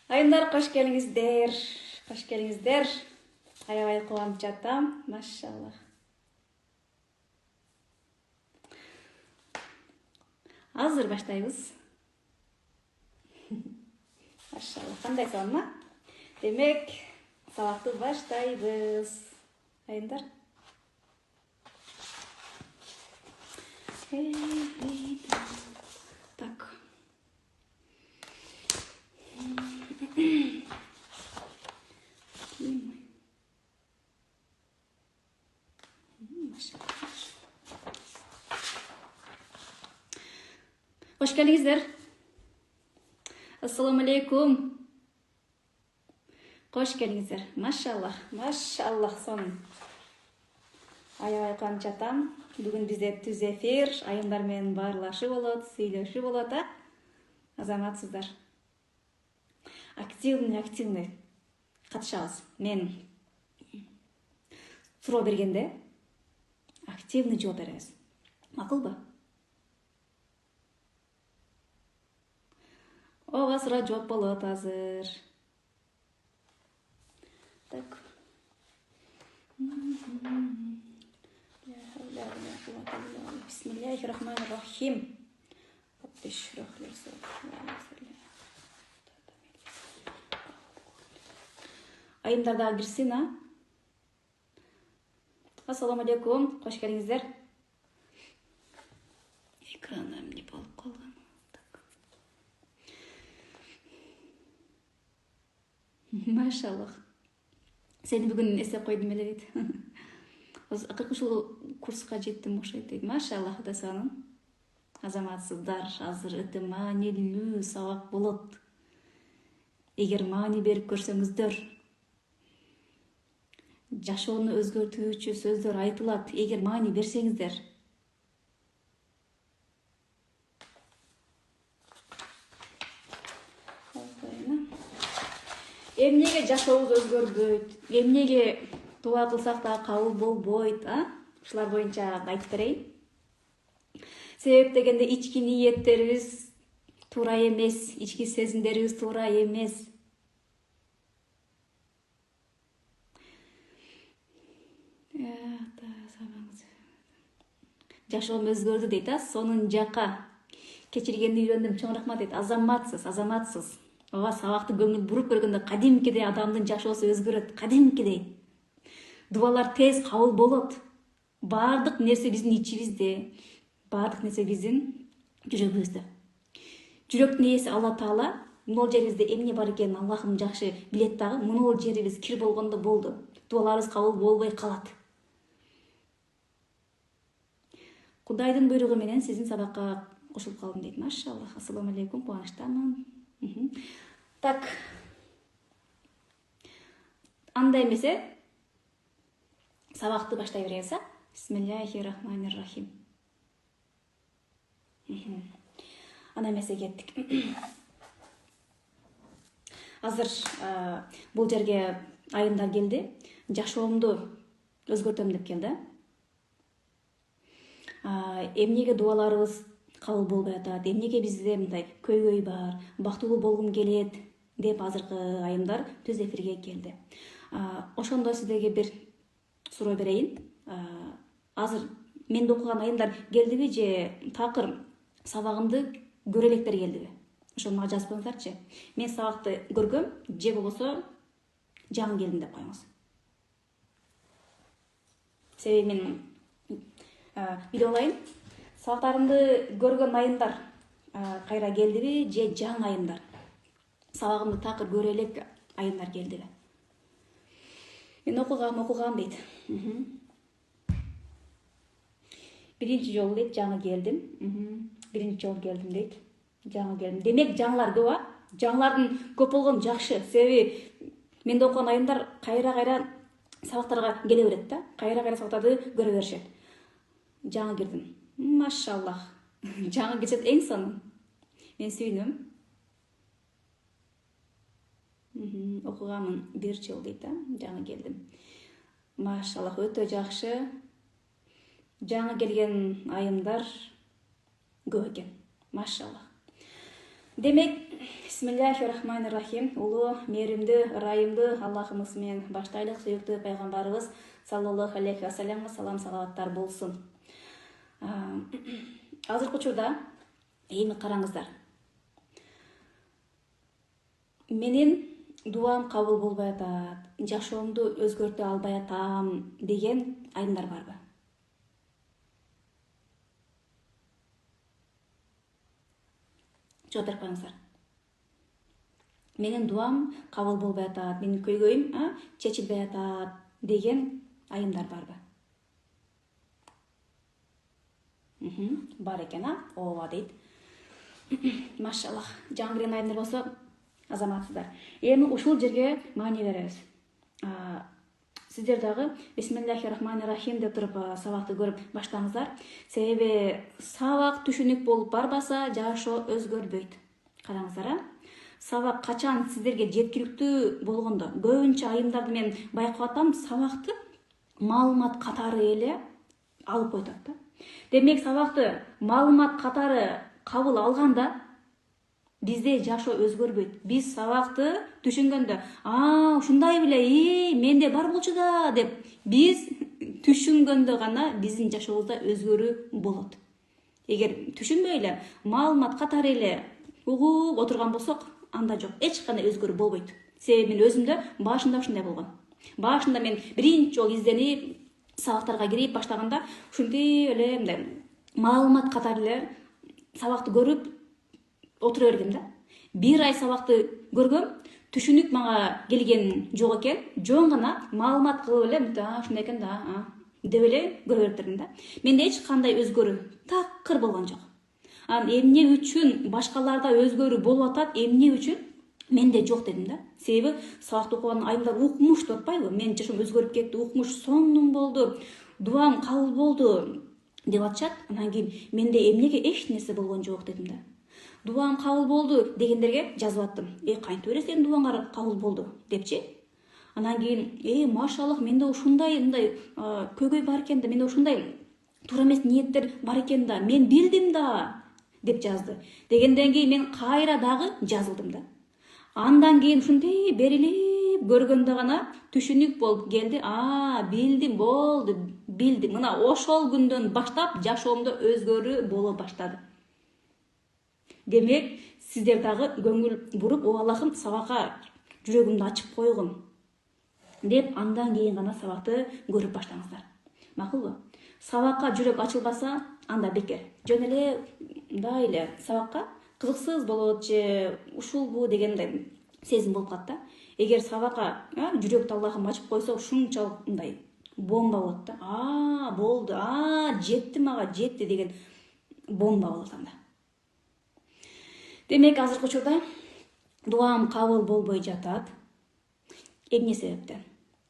Айымдар, қош келиңиздер. Қош келиңиздер. Аябай кубанып жатам, машалла. Азыр баштайбыз. Машалла, кандай салма? Демек, сабакты баштайбыз. Айымдар. Так. Қош келиңиздер. Ассаламу алейкум. Қош келиңиздер. Машаллах, машаллах сонун. Аябай кубанып жатам. Бүгүн бизде түз эфир, айымдар менен баарлашуу болот, сүйлөшүү болот, азаматсыздар. Активный катышабыз. Мен суроо бергенде активный жооп беребиз. Макулбу? Ооба, суроо жооп болот азыр. Так. Бисмиллахир-рахманир-рахим. Айымдар дагы кирсин, Ассаламу алейкум, кош келиңиздер. Экраным не болуп калган. Машаллах. Сени бүгүн эстеп койдум эле дейт. 40 жыл курска жеттим окшойт дейт. Машаллах, Кудай сагынын. Азаматсыздар, азыр өтө маанилүү сабак болот. Эгер маани берип көрсөңүздөр, жашоону өзгөртүүчү сөздөр айтылат. Эгер маани берсеңиздер. Эмнеге жашообуз өзгөрбөйт? Эмнеге дуа кылсак да кабыл болбойт, Ушулар боюнча айтып берейин. Себеп дегенде ички ниеттерибиз туура эмес, ички сезимдерибиз туура эмес. Жашоом өзгөрдү дейт, сонун жака. Кечиргенди үйрөндүм, чоң рахмат дейт. Азаматсыз. Ооба, сабакты көңүл буруп көргөндө кадимкидей адамдын жашоосу өзгөрөт, кадимкидей. Дуалар тез кабыл болот. Баардык нерсе биздин ичибизде, баардык нерсе биздин жүрөгүбүздө. Жүрөктүн ээси Алла Таала, мынол жерибизде эмне бар экенин Аллахым жакшы билет дагы. Мынол жерибиз кир болгондо болду. Дуаларыбыз кабыл болбой калат. Кудайдын буйругу менен сиздин сабакка кошулуп калдым дейт. Машаллах, ассаламу алейкум, кубанычтамын. Так. Андай эмесе, сабакты баштай беребиз, Бисмиллахир-рахманир-рахим. Ана эмесе кеттик. Азыр бул жерге айымдар келди. Жашоомду өзгөртөм деп келди. Эмнеге дуаларыбыз кабыл болбой атат, эмнеге бизде мындай көйгөй бар, бактылуу болгум келет деп азыркы айымдар түз эфирге келди. Ошондо сиздерге бир суроо берейин. Азыр менде окуган айымдар келдиби же такыр сабагымды көрө электер келдиби? Ошону мага жазып коюңуздарчы. Мен сабакты көргөм, же болбосо жаңы келдим деп коюңуз. Себеби мен билип алайын. Сабактарымды көргөн айымдар кайра келдиби же жаңы айымдар? Сабагымды такыр көрө элек айымдар келдиби? Мен окугам дейт. Биринчи жолу дейт, жаңы келдим. Биринчи жолу келдим дейт. Жаңы келдим. Демек жаңылар көп, Жаңылардын көп болгону жакшы. Себеби менде окуган айымдар кайра сабактарга келе берет да. Кайра сабактарды көрө беришет. Жаңы кирдим. Машаллах. Жаңы кирсет эң сонун. Мен сүйүнөм. Окуганмын 1 жыл дейт, жаңы келдим. Машаллах, өтө жакшы. Жаңы келген айымдар көп экен. Машаллах. Демек, бисмиллахир-рахманир-рахим. Улуу, мээримдүү, ырайымдуу Аллахыбыз менен баштайлык. Сүйүктүү пайгамбарыбыз саллаллаху алейхи ва салламга салам салаваттар болсун. Азыркы учурда эми караңыздар. Менин дуам кабыл болбой атат, жашоомду өзгөртө албай атам деген айымдар барбы? Жооп коюңуздар. Менин дуам кабыл болбой атат, менин көйгөйүм чечилбей атат деген айымдар барбы? Бар экен, ооба дейт. Машаллах. Жаңы келген айымдар болсо азаматсыздар. Эми ушул жерге маани беребиз. Сиздер дагы бисмиллахир-рахманир-рахим деп туруп сабакты көрүп баштаңыздар. Себеби сабак түшүнүк болуп барбаса, жашоо өзгөрбөйт. Караңыздар, сабак качан сиздерге жеткиликтүү болгондо, көбүнчө айымдарды мен байкап атам, сабакты маалымат катары эле алып койтат да. Демек, сабакты маалымат катары кабыл алганда бизде жашоо өзгөрбөйт. Биз сабакты түшүнгөндө, ушундай беле, менде бар болчу да деп биз түшүнгөндө гана биздин жашообузда өзгөрүү болот. Эгер түшүнбөй эле, маалымат катары эле угуп отурган болсок, анда жок, эч кандай өзгөрүү болбойт. Себеби мен өзүмдө башында ушундай болгон. Башында мен биринчи жолу изденип, сабактарга кирип баштаганда ушундай эле мындай маалымат катары эле сабакты көрүп отура бергем да. Бир ай сабакты көргөм, түшүнүк мага келген жок экен, жөн гана маалымат кылып эле ушундай экен да, деп эле көрө берип бердим да. Менде эч кандай өзгөрүү такыр болгон жок. Эмне үчүн башкаларда өзгөрүү болуп атат, эмне үчүн менде жок дедим да. Себеби сабакты окуган айымдар укмуш деп атпайбы? Менин жашоом өзгөрүп кетти, укмуш сонун болду, дуам кабыл болду деп атышат. Анан кийин менде эмнеге эч нерсе болгон жок дедим да. Дуам кабыл болду дегендерге жазып аттым. Кантип эле сенин дуаңар кабыл болду депчи. Анан кийин, машаллах, менде ушундай мындай көйгөй бар экен да, менде ушундай туура эмес ниеттер бар экен да, мен билдим да деп жазды. Дегенден кийин мен кайра дагы жазылдым да. Андан кийин ушундай берилип көргөндө гана түшүнүк болуп келди. Билдим, болду, билдим. Мына ошол күндөн баштап жашоомдо өзгөрүү боло баштады. Демек, сиздер дагы көңүл буруп, Аллахым сабакка жүрөгүмдү ачып койгун деп, андан кийин гана сабакты көрүп баштаңыздар. Макулбу? Сабакка жүрөк ачылбаса, анда бекер. Жөн эле мындай эле сабакка кызыксыз болот же ушулбу дегендей сезим болуп калат да. Эгер сабакка жүрөктү Аллахым ачып койсо, ушунчалык мындай бомба болот да. Болду, жетти мага, жетти деген бомба болот анда. Демек, азыркы учурда дуам кабыл болбой жатат. Эмне себептен?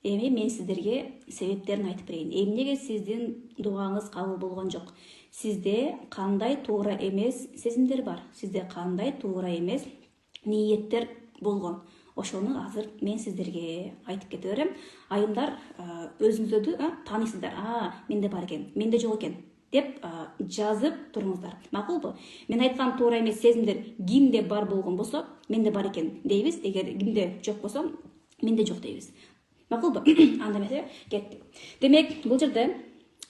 Эми мен сиздерге себептерин айтып берейин. Эмнеге сиздин дуаңыз кабыл болгон жок? Сизде кандай туура эмес сезимдер бар? Сизде кандай туура эмес ниеттер болгон? Ошону азыр мен сиздерге айтып кете берем. Айымдар өзүңүздөрдү тааныйсыздар. Менде бар экен, менде жок экен деп жазып туруңуздар. Макулбу? Мен айткан туура эмес сезимдер кимде бар болгон болсо, менде бар экен дейбиз. Эгер кимде жок болсо, менде жок дейбиз. Макулбу? Анда эмесе кеттик. Демек, бул жерде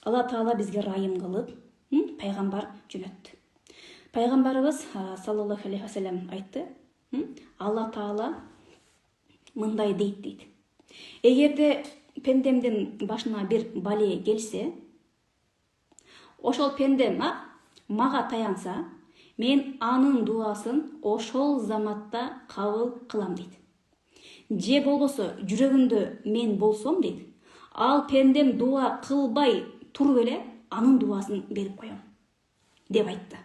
Алла Таала бизге райым кылып, пайгамбар жөнөттү. Пайгамбарыбыз саллаллаху алейхи ва саллям айтты. Алла Таала мындай дейт. Эгерде пендемдин башына бир бале келсе, ошол пендем мага таянса, мен анын дуасын ошол заматта кабыл кылам дейт. Же болбосо жүрөгүндө мен болсом дейт, ал пендем дуа кылбай туруп эле анын дуасын берип коем деп айтты.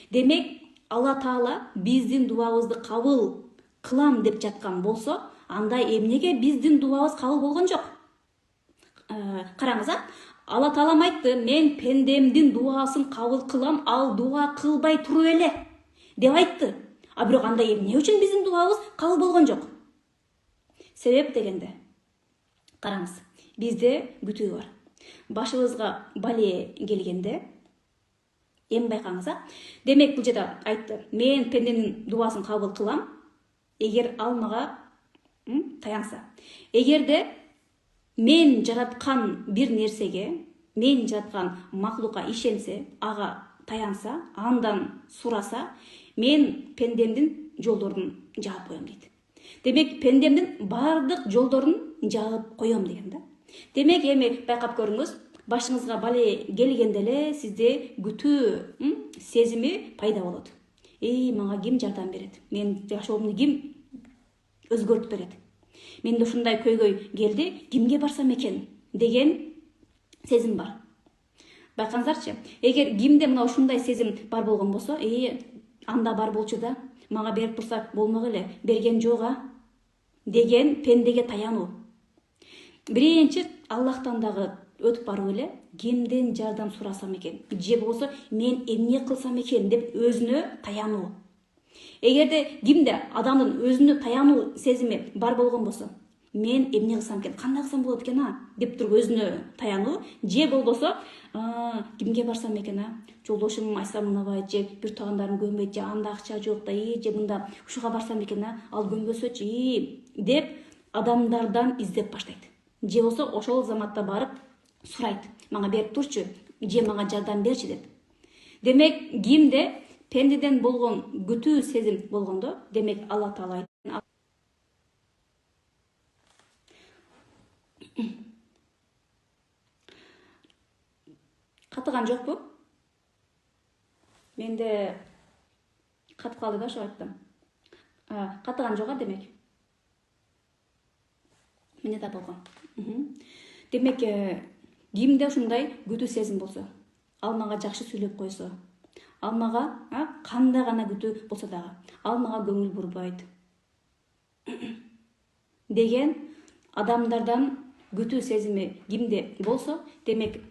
Демек, Алла Таала биздин дуабызды кабыл кылам деп жаткан болсо, анда эмнеге биздин дуабыз кабыл болгон жок? Караңыз, Алла Таалам айтты, мен пендемдин дуасын кабыл кылам, ал дуа кылбай туруп эле деп айтты. Бирок анда эмне үчүн биздин дуабыз кабыл болгон жок? Себеп дегенде, караңыз, Бизде күтүү бар. Башыбызга бале келгенде эми байкаңыз, демек бул жерде айтты, мен пенденин дубасын кабыл кылам, эгер ал мага таянса. Эгерде мен жараткан бир нерсеге, мен жараткан маклукка ишенсе, ага таянса, андан сураса, мен пендемдин жолдорун жаап коем дейт. Демек, пендемдин бардык жолдорун жаап коем деген да. Демек, эми байкап көрүңүз, башыңызга бале келгенде эле сизде күтүү сезими пайда болот. Мага ким жардам берет? Мен жашоомду ким өзгөртүп берет? Менде ушундай көйгөй келди, кимге барсам экен деген сезим бар. Байкаңыздарчы, эгер кимде мына ушундай сезим бар болгон болсо, анда бар болчу да, мага берип турса болмок эле, берген жок деген пендеге таянуу. Биринчи Аллахтан дагы өтүп барып эле, кимден жардам сурасам экен, же болбосо мен эмне кылсам экен деп өзүнө таянуу. Эгерде кимде адамдын өзүнө таянуу сезими бар болгон болсо, мен эмне кылсам экен, кандай кылсам болот экен деп туруп өзүнө таянуу, же болбосо кимге барсам экен, жолдошум айтсам унабайт, же бир туугандарым көнбөйт, же анда акча жок да, же мында ушуга барсам экен, ал көнбөсөчү деп адамдардан издеп баштайт. Же болсо ошол заматта барып сурайт, мага берип турчу, же мага жардам берчи деп. Демек, кимде пендеден болгон күтүү сезим болгондо, демек Алла Таала катыган жокпу? Менде катып калды да, ошо айттым. Катыган жок демек. Менде да болгон. Демек, кимде ушундай күтүү сезим болсо, ал мага жакшы сүйлөп койсо, ал мага кандай гана күтүү болсо дагы, ал мага көңүл бурбайт деген адамдардан күтүү сезими кимде болсо, демек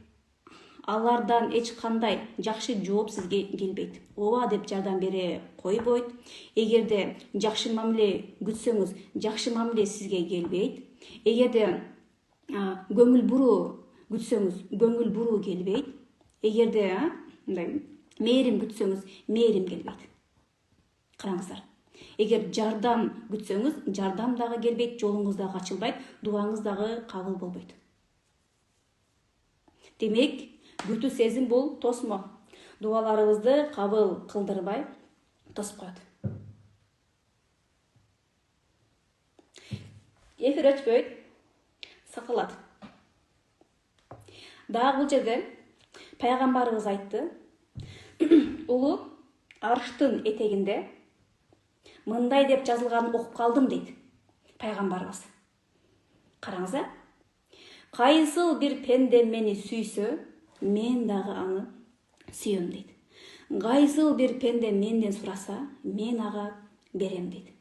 алардан эч кандай жакшы жооп сизге келбейт. Ооба деп жардам бере койбойт. Эгерде жакшы мамиле күтсөңүз, жакшы мамиле сизге келбейт. Эгерде көңүл буруу күтсөңүз, көңүл буруу келбейт. Эгерде мээрим күтсөңүз, мээрим келбейт. Караңыздар. Эгер жардам күтсөңүз, жардам дагы келбейт, жолуңуз дагы ачылбайт, дуаңыз дагы кабыл болбойт. Демек, күтүү сезим бул тосмо. Дуаларыбызды кабыл кылдырбай тосуп коет. Эфир өчпөйт, сакалат. Дагы бул жерде пайгамбарыбыз айтты, улуу арштын этегинде мындай деп жазылганын окуп калдым дейт пайгамбарыбыз. Караңыз, кайсыл бир пенде мени сүйсө, мен дагы аны сүйөм дейт. Кайсыл бир пенде менден сураса, мен ага берем дейт.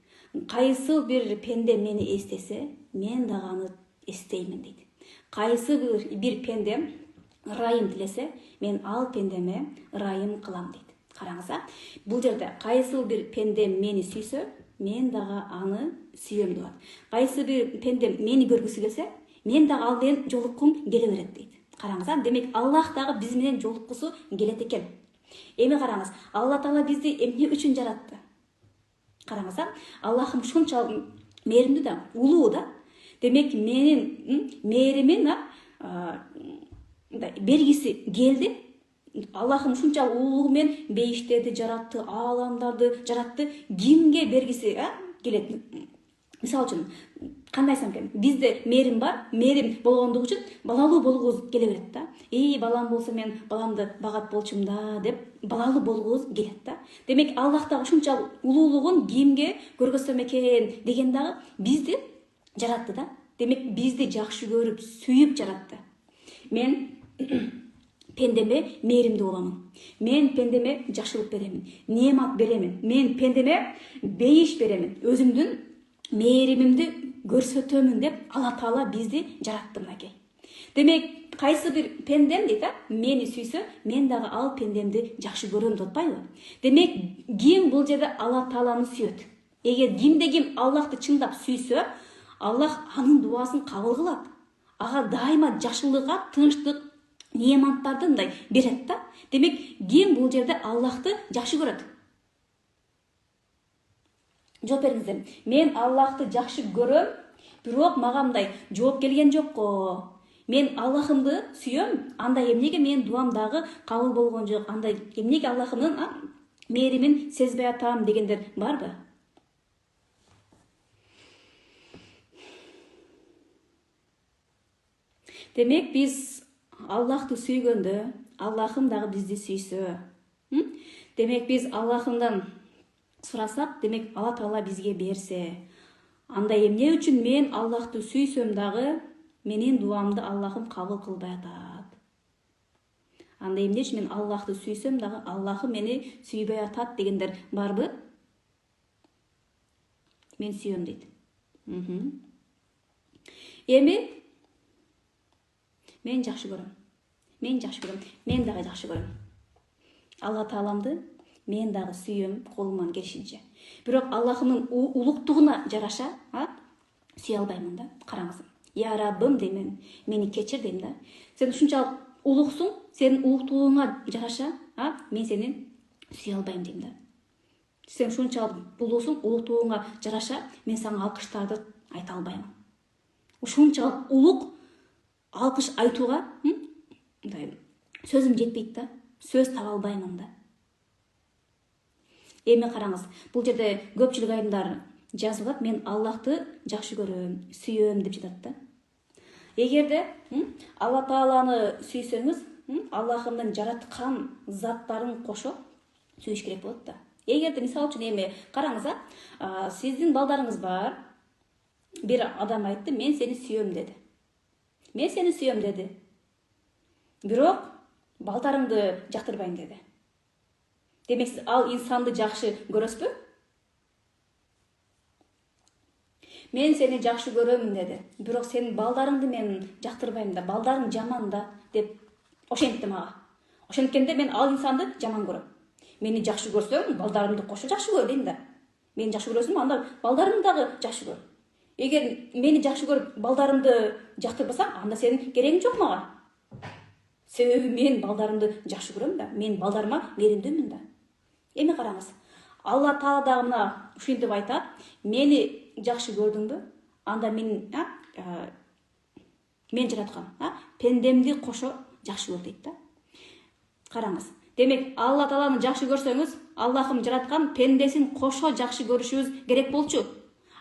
Кайсыл бир пенде мени эстесе, мен дагы аны эстеймин дейт. Кайсы бир пенде ырайым тилесе, мен ал пендеме ырайым кылам дейт. Караңыз, бул жерде кайсыл бир пенде мени сүйсө, мен дагы аны сүйөм деп. Кайсы бир пенде мени көргүсү келсе, мен дагы ал менен жолуккум келе берет дейт. Караңыз, демек Аллах дагы биз менен жолуккусу келет экен. Эми караңыз, Алла Таала бизди эмне үчүн жаратты? Караңыз, Аллахым ушунчалык мээримдүү да, улуу да. Демек менин мээримин бергиси келди. Аллахым ушунчалык улуулугу менен бейиштерди жаратты, ааламдарды жаратты. Кимге бергиси келет? Мисалы үчүн, кандай айтсам экен, бизде мээрим бар, мээрим болгондугу үчүн балалуу болгубуз келе берет да. Балам болсо мен баламды багат болчумун да деп балалуу болгубуз келет да. Демек Аллах дагы ушунчалык улуулугун кимге көргөзсөм экен деген дагы бизди жаратты да. Демек бизди жакшы көрүп, сүйүп жаратты. Мен пендеме мээримдүү боламын. Мен пендеме жакшылык беремин, неемат беремин. Мен пендеме бейиш беремин. Өзүмдүн мээримимди көрсөтөмүн деп Алла Таала бизди жаратты мынакей. Демек, кайсы бир пендем дейт, мени сүйсө, мен дагы ал пендемди жакшы көрөм деп атпайбы? Демек, ким бул жерде Алла Тааланы сүйөт? Эгер кимде ким Аллахты чындап сүйсө, Аллах анын дуасын кабыл кылат. ага дайыма жакшылыкка, тынчтык, неаматтарды мындай берет да. Демек, ким бул жерде Аллахты жакшы көрөт? Жооп бериңиздер. Мен Аллахты жакшы көрөм, бирок мага мындай жооп келген жок го. Мен Аллахымды сүйөм, анда эмнеге менин дуам дагы кабыл болгон жок? Анда эмнеге Аллахымдын мээримин сезбей атам дегендер барбы? Демек, биз Аллахты сүйгөндө, Аллахым дагы бизди сүйсө. Демек, биз Аллахымдан сурасак, демек Алла Таала бизге берсе. Анда эмне үчүн мен Аллахты сүйсөм дагы менин дуамды Аллахым кабыл кылбай атат? Анда эмне үчүн мен Аллахты сүйсөм дагы Аллахым мени сүйбөй атат дегендер барбы? Мен сүйөм дейт. Эми мен жакшы көрөм. Мен дагы жакшы көрөм. Алла Тааламды мен дагы сүйөм колуман келишинче. Бирок Аллахымдын улуктугуна жараша, сүйө албаймын да. Караңыз. Я Раббым деймин, мени кечир дейм да. Сен ушунчалык улуксуң, сенин улуктугуңа жараша, мен сени сүйө албайм дейм да. Сен ушунчалык улуусуң, улуктугуңа жараша, мен сага алкыштарды айта албайм. Ушунчалык улук алкыш айтууга, мындай сөзүм жетпейт да. Сөз таба албаймын да. Эми караңыз, бул жерде көпчүлүк айымдар жазып атат, мен Аллахты жакшы көрөм, сүйөм деп жатат да. Эгерде Алла Тааланы сүйсөңүз, Аллахымдын жараткан заттарын кошо сүйүш керек болот да. Эгерде мисалы үчүн эми караңыз, сиздин балдарыңыз бар, бир адам айтты, мен сени сүйөм деди. Мен сени сүйөм деди. Бирок балдарыңды жактырбайм деди. Демек, ал инсанды жакшы көрөсүзбү? Мен сени жакшы көрөм деди. Бирок сенин балдарыңды мен жактырбайм да, балдарың жаман да деп ошентти мага. Ошенткенде мен ал инсанды жаман көрөм. Мени жакшы көрсөң, балдарымды кошо жакшы көр дейм да. Мени жакшы көрөсүң, анда балдарыңды дагы жакшы көр. Эгер мени жакшы көрүп, балдарымды жактырбасаң, анда сенин керегиң жок мага. Себеби мен балдарымды жакшы көрөм да, мен балдарыма мээримдүүмүн да. Эми караңыз. Алла Таала дагы мына ушинтип айтат, мени жакшы көрдүңбү? Анда мен жараткан, пендемди кошо жакшы көр дейт да. Караңыз. Демек, Алла Тааланы жакшы көрсөңүз, Аллахым жараткан пендесин кошо жакшы көрүшүбүз керек болчу.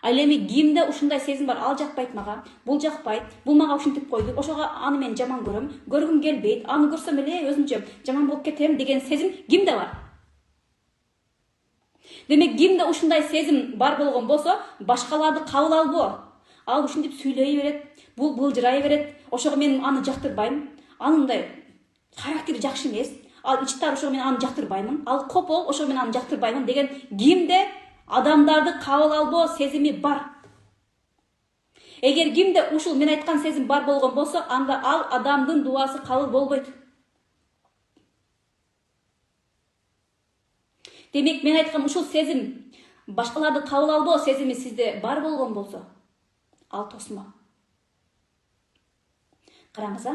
Ал эми кимде ушундай сезим бар, ал жакпайт мага, бул жакпайт, бул мага ушинтип койду, ошого аны мен жаман көрөм, көргүм келбейт, аны көрсөм эле өзүмчө жаман болуп кетем деген сезим кимде бар? Демек, кимде ушундай сезим бар болгон болсо, башкаларды кабыл албоо. Ал ушинтип сүйлөй берет, бул былжырай берет, ошого мен аны жактырбайм, анындай характери жакшы эмес, ал ичтар, ошого мен аны жактырбаймын, ал копол, ошого мен аны жактырбаймын деген кимде адамдарды кабыл албоо сезими бар. Эгер кимде ушул мен айткан сезим бар болгон болсо, анда ал адамдын дуасы кабыл болбойт. Демек, мен айткан ушул сезим, башкаларды кабыл албоо сезими сизде бар болгон болсо, ал тосмо. Караңыз,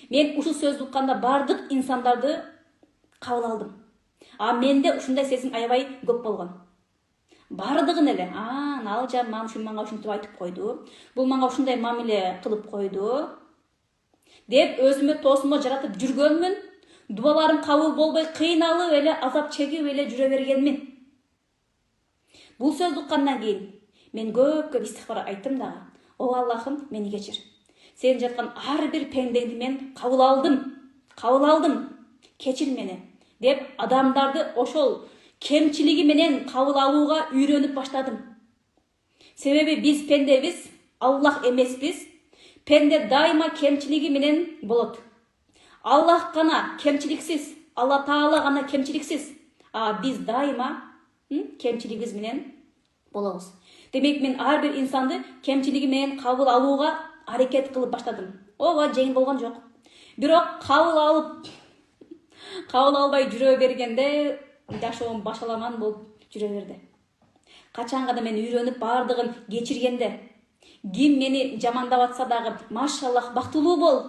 мен ушул сөздү укканда бардык инсандарды кабыл алдым. Менде ушундай сезим аябай көп болгон. Бардыгын эле, ал жаман, ушул мага ушинтип айтып койду, бул мага ушундай мамиле кылып койду деп өзүмө тосмо жаратып жүргөнмүн. Дубаларым кабыл болбой, кыйналып эле, азап чегип эле жүрө бергенмин. Бул сөздү уккандан кийин мен көп истихфар айттым дагы. О Аллахым, мени кечир. Сен жараткан ар бир пендеңди мен кабыл алдым. Кечир мени деп адамдарды ошол кемчилиги менен кабыл алууга үйрөнүп баштадым. Себеби биз пендебиз, Аллах эмеспиз. Пенде дайыма кемчилиги менен болот. Аллах гана кемчиликсиз, Алла Таала гана кемчиликсиз. Биз дайыма кемчилигибиз менен болобуз. Демек, мен ар бир инсанды кемчилиги менен кабыл алууга аракет кылып баштадым. Ооба, жеңил болгон жок. Бирок кабыл албай жүрө бергенде жашоом башаламан болуп жүрө берди. Качан гана мен үйрөнүп бардыгын кечиргенде, Ким мени жамандап атса дагы машаллах бактылуу бол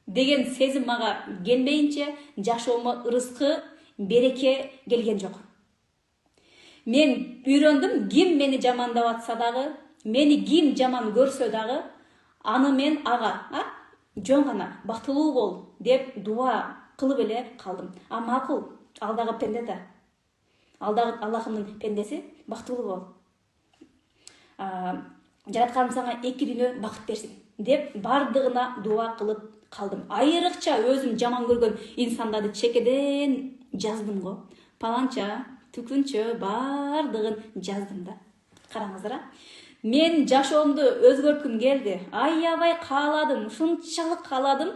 деген сезим мага келмейинче жашоомо ырыскы, береке келген жок. Мен үйрөндүм, ким мени жамандап атса дагы, мени ким жаман көрсө дагы, аны мен ага жөн гана бактылуу бол деп дуа кылып эле калдым. А макул, ал дагы пенде да. Ал дагы Аллахымдын пендеси, бактылуу бол. Жаратканым сага эки дүйнө бакыт берсин деп бардыгына дуа кылып калдым. Айрыкча өзүм жаман көргөн инсандарды чекеден жаздым го. Паланча, түкүнчө бардыгын жаздым да. Караңыздар, мен жашоомду өзгөрткүм келди. Аябай кааладым, ушунчалык кааладым.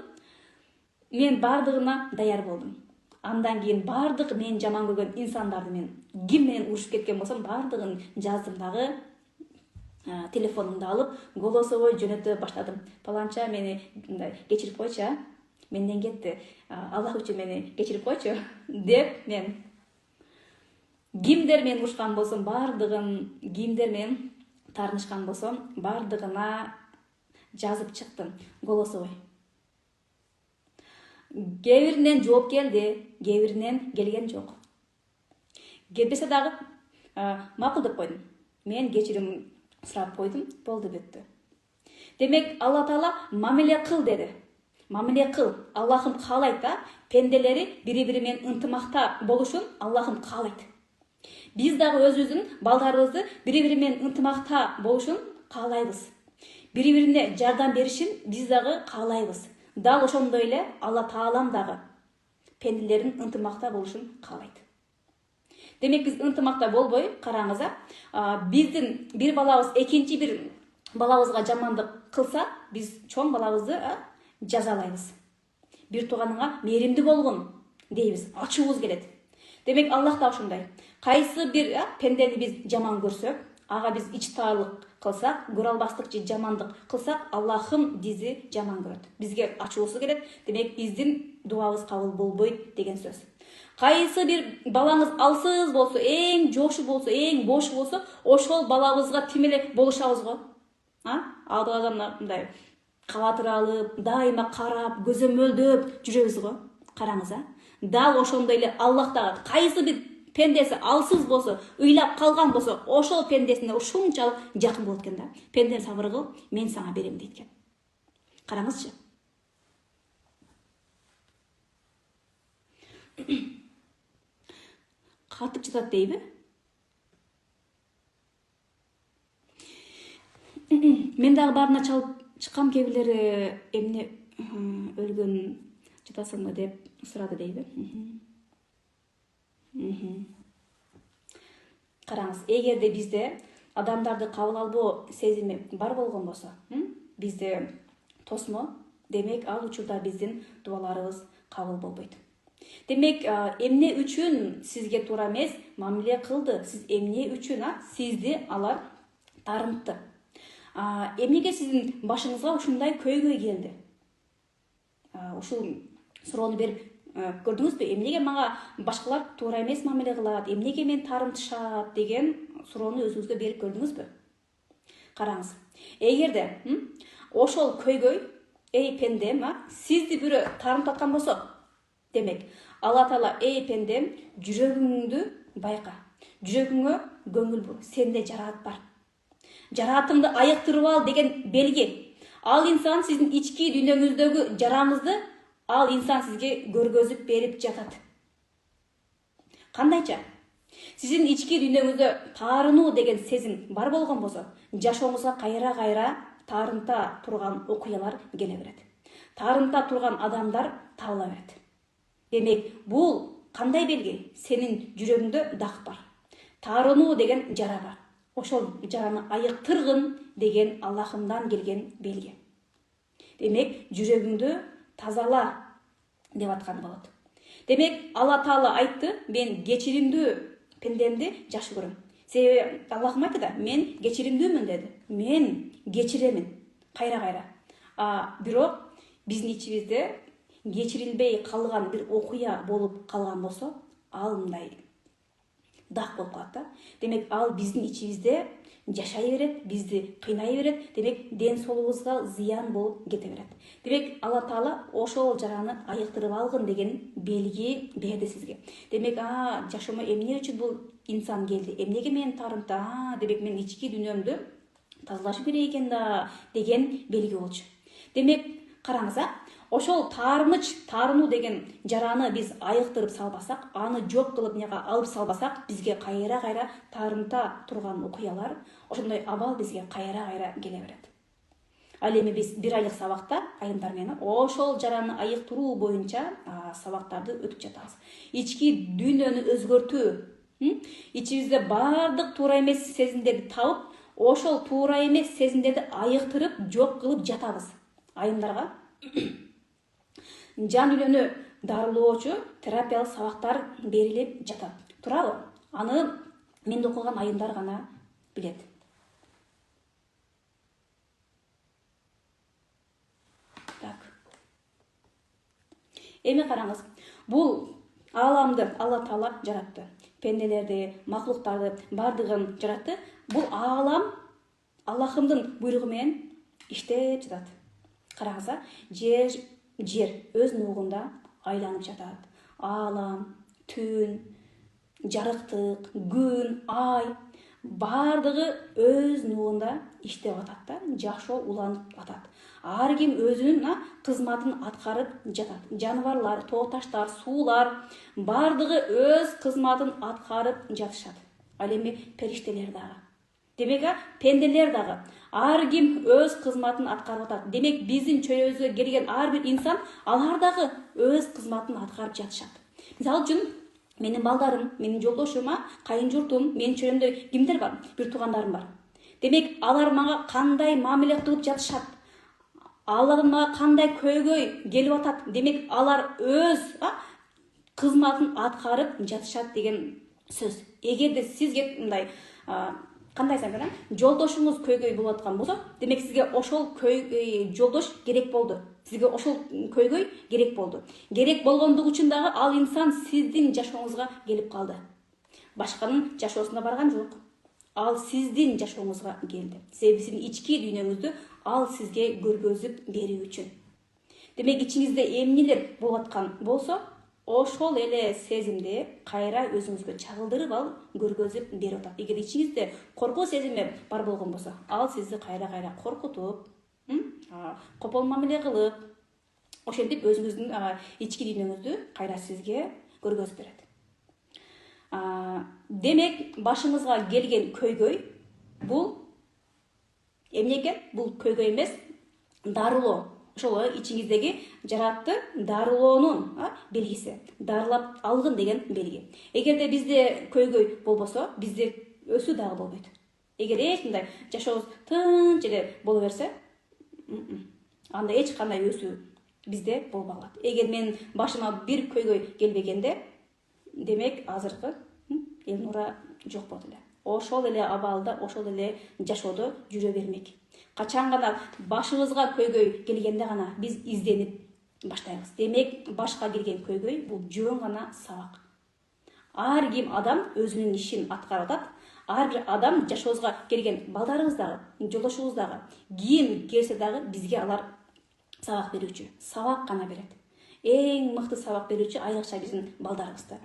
Мен бардыгына даяр болдум. Андан кийин бардык мен жаман көргөн инсандарды мен ким менен урушуп кеткен болсом бардыгын жаздым дагы. Телефонумду алып голосовой жөнөтө баштадым. Паланча мени мындай кечирип койчу, менден кетти. Аллах үчүн мени кечирип койчу деп мен кимдер менен урушкан болсом бардыгын, кимдер менен таарынышкан болсом бардыгына жазып чыктым голосовой. Кээ биринен жооп келди, кээ биринен келген жок. Келбесе дагы макул деп койдум. Мен кечирим сурап койдум, болду бүттү. Демек Алла Таала мамиле кыл деди. Мамиле кыл. Аллахым каалайт да, пенделери бири-бири менен ынтымакта болушун Аллахым каалайт. Биз дагы өзүбүздүн балдарыбызды бири-бири менен ынтымакта болушун каалайбыз. Бири-бирине жардам беришин биз дагы каалайбыз. Дал ошондой эле Алла Таалам дагы пенделердин ынтымакта болушун каалайт. Демек биз ынтымакта болбой, караңыз, биздин бир балабыз экинчи бир балабызга жамандык кылса, биз чоң балабызды жазалайбыз. Бир тууганыңа мээримдүү болгун дейбиз, ачуубуз келет. Демек Аллах да ошондой. Кайсы бир пендени биз жаман көрсөк, ага биз ичтаарлык кылсак, көрө албастык же жамандык кылсак, Аллахым бизи жаман көрөт. Бизге ачуусу келет. Демек биздин дуабыз кабыл болбойт деген сөз. Кайсы бир балаңыз алсыз болсо, эң жошу болсо, эң бош болсо, ошол балабызга тим эле болушабыз го. Алдыга мындай кабатыралып, дайыма карап, көзөмөлдөп жүрөбүз го. Караңыз, дал ошондой эле Аллах дагы кайсы бир пендеси алсыз болсо, ыйлап калган болсо, ошол пендесине ушунчалык жакын болот экен да. Пендем сабыр кыл, мен сага берем дейт экен. Караңызчы. Катып жатат дейби? Мен дагы баарына чалып чыккам, кээ бирлери эмне өлгөн жатасыңбы деп сурады дейби. Караңыз, эгерде бизде адамдарды кабыл албоо сезими бар болгон болсо, бизде тосмо, демек ал учурда биздин дубаларыбыз кабыл болбойт. Демек, эмне үчүн сизге туура эмес мамиле кылды, сиз эмне үчүн сизди алар таарынтты. Эмнеге сиздин башыңызга ушундай көйгөй келди? Ушул суроону берип көрдүңүзбү? Эмнеге мага башкалар туура эмес мамиле кылат, эмнеге мен таарынтышат деген суроону өзүңүзгө берип көрдүңүзбү? Караңыз, эгерде ошол көйгөй, эй пендем, сизди бирөө таарынтып аткан болсо, демек Алла Таала, эй пендем, жүрөгүңдү байка, жүрөгүңө көңүл бур, сенде жараат бар. Жараатыңды айыктырып ал деген белги. Ал инсан сиздин ички дүйнөңүздөгү жараңызды ал инсан сизге көргөзүп берип жатат. Кандайча? Сиздин ички дүйнөңүздө таарынуу деген сезим бар болгон болсо, жашооңузга кайра-кайра таарынта турган окуялар келе берет. Таарынта турган адамдар табыла берет. Демек, бул кандай белги? Сенин жүрөгүңдө дак бар. Таарынуу деген жара бар. Ошол жараны айыктыргын деген Аллахымдан келген белги. Демек, жүрөгүңдү тазала деп аткан болот. Демек, Алла Таала айтты, мен кечиримдүү пендемди жакшы көрөм. Себеби Аллахым айтты да, мен кечиримдүүмүн деди. Мен кечиремин кайра-кайра. Бирок биздин ичибизде кечирилбей калган бир окуя болуп калган болсо, ал мындай дак болуп калат да. Демек, ал биздин ичибизде жашай берет, бизди кыйнай берет. Демек ден соолугубузга зыян болуп кете берет. Демек Алла Таала ошол жараны айыктырып алгын деген белги берди сизге. Демек жашоомо эмне үчүн бул инсан келди, эмнеге мен тарымта, демек мен ички дүйнөмдү тазалаш керек экен да деген белги болчу. Демек караңыз, ошол таарынуу деген жараны биз айыктырып салбасак, аны жок кылып алып салбасак, бизге кайра таарынта турган окуялар, ошондой абал бизге кайра келе берет. Ал эми биз бир айлык сабакта айымдар менен ошол жараны айыктыруу боюнча сабактарды өтүп жатабыз. Ички дүйнөнү өзгөртүү, ичибизде бардык туура эмес сезимдерди табып, ошол туура эмес сезимдерди айыктырып, жок кылып жатабыз. Айымдарга жан үйлөнүү дарылоочу терапиялык сабактар берилип жатат. Туурабы? Аны менде окуган айымдар гана билет. Эми караңыз, бул ааламды Алла Таала жаратты. Пенделерди, макулуктарды бардыгын жаратты. Бул аалам Аллахымдын буйругу менен иштеп жатат. Караңыз, жер өз нугунда айланып жатат. Аалам, түн, жарыктык, күн, ай бардыгы өз нугунда иштеп атат да, жашоо уланып атат. Ар ким өзүнүн кызматын аткарып жатат. Жаныбарлар, тоо таштар, суулар бардыгы өз кызматын аткарып жатышат. Ал эми периштелер дагы. Демек, пенделер дагы ар ким өз кызматын аткарып атат. Демек, биздин чөйрөбүзгө келген ар бир инсан, алар дагы өз кызматын аткарып жатышат. Мисалы үчүн, менин балдарым, менин жолдошум, кайын журтум, менин чөйрөмдө кимдер бар? Бир туугандарым бар. Демек, алар мага кандай мамиле кылып жатышат? Алладан мага кандай көйгөй келип атат? Демек, алар өз кызматын аткарып жатышат деген сөз. Эгерде сизге мындай кандай айтсам, жолдошуңуз көйгөй болуп аткан болсо, демек сизге ошол жолдош керек болду. Сизге ошол көйгөй керек болду. Керек болгондугу үчүн дагы ал инсан сиздин жашооңузга келип калды. Башканын жашоосуна барган жок. Ал сиздин жашооңузга келди. Себеби сиздин ички дүйнөңүздү ал сизге көргөзүп берүү үчүн. Демек, ичиңизде эмнелер болуп аткан болсо, ошол эле сезимди кайра өзүңүзгө чагылдырып алып көргөзүп берип атат. Эгер ичиңизде коркуу сезими бар болгон болсо, ал сизди кайра коркутуп, копол мамиле кылып, ошентип өзүңүздүн ички дүйнөңүздү кайра сизге көргөзүп берет. Демек, башыңызга келген көйгөй бул эмне экен? Бул көйгөй эмес, дарылоо. Ошол ичиңиздеги жаратты дарылоонун белгиси. Дарылап алгын деген белги. Эгерде бизде көйгөй болбосо, бизде өсүү дагы болбойт. Эгер эч мындай жашообуз тынч эле боло берсе, анда эч кандай өсүү бизде болбой калат. Эгер менин башыма бир көйгөй келбегенде, демек азыркы Элнура жок болот эле. Ошол эле абалда, ошол эле жашоодо жүрө бермек. Качан гана башыбызга көйгөй келгенде гана биз изденип баштайбыз. Демек, башка келген көйгөй бул жөн гана сабак. Ар ким адам өзүнүн ишин аткарып атат. Ар бир адам жашообузга келген балдарыбыз дагы, жолдошубуз дагы, ким келсе дагы бизге алар сабак берүүчү. Сабак гана берет. Эң мыкты сабак берүүчү айрыкча биздин балдарыбызды.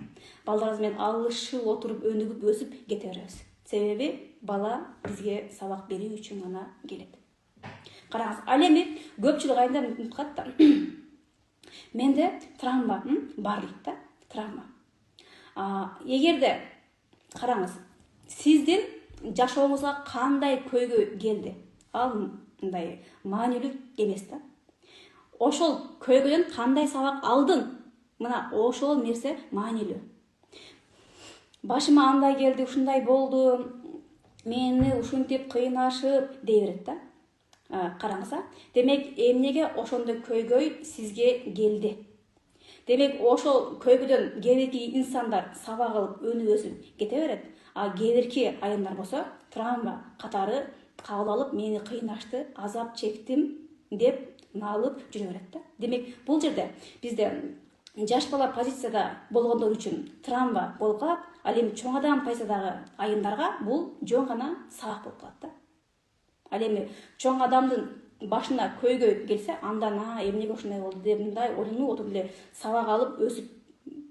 Балдарыбыз менен алышып отуруп, өнүгүп, өсүп кете беребиз. Себеби бала бизге сабак берүү үчүн гана келет. Караңыз, ал эми көпчүлүк айымдар унуткат да. Менде травма бар дейт да, травма. Эгерде караңыз, сиздин жашооңузга кандай көйгөй келди? Ал мындай маанилүү эмес да. Ошол көйгөйдөн кандай сабак алдың? Мына ошол нерсе маанилүү. Башыма андай келди, ушундай болду, мени ушинтип кыйнашып дей берет да. Караңыз, демек, эмнеге ошондой көйгөй сизге келди? Демек, ошол көйгөйдөн кээбирки инсандар сабак алып, өнүп өсүп кете берет. Кээбирки айымдар болсо, травма катары кабыл алып, мени кыйнашты, азап чектим деп налып жүрө берет да. Демек, бул жерде бизде жаш бала позицияда болгондор үчүн травма болуп калат, ал эми чоң адам позициядагы айымдарга бул жөн гана сабак болуп калат да. Ал эми чоң адамдын башына көйгөй келсе, андан эмнеге ушундай болду деп мындай ойлонуп отуруп эле сабак алып өсүп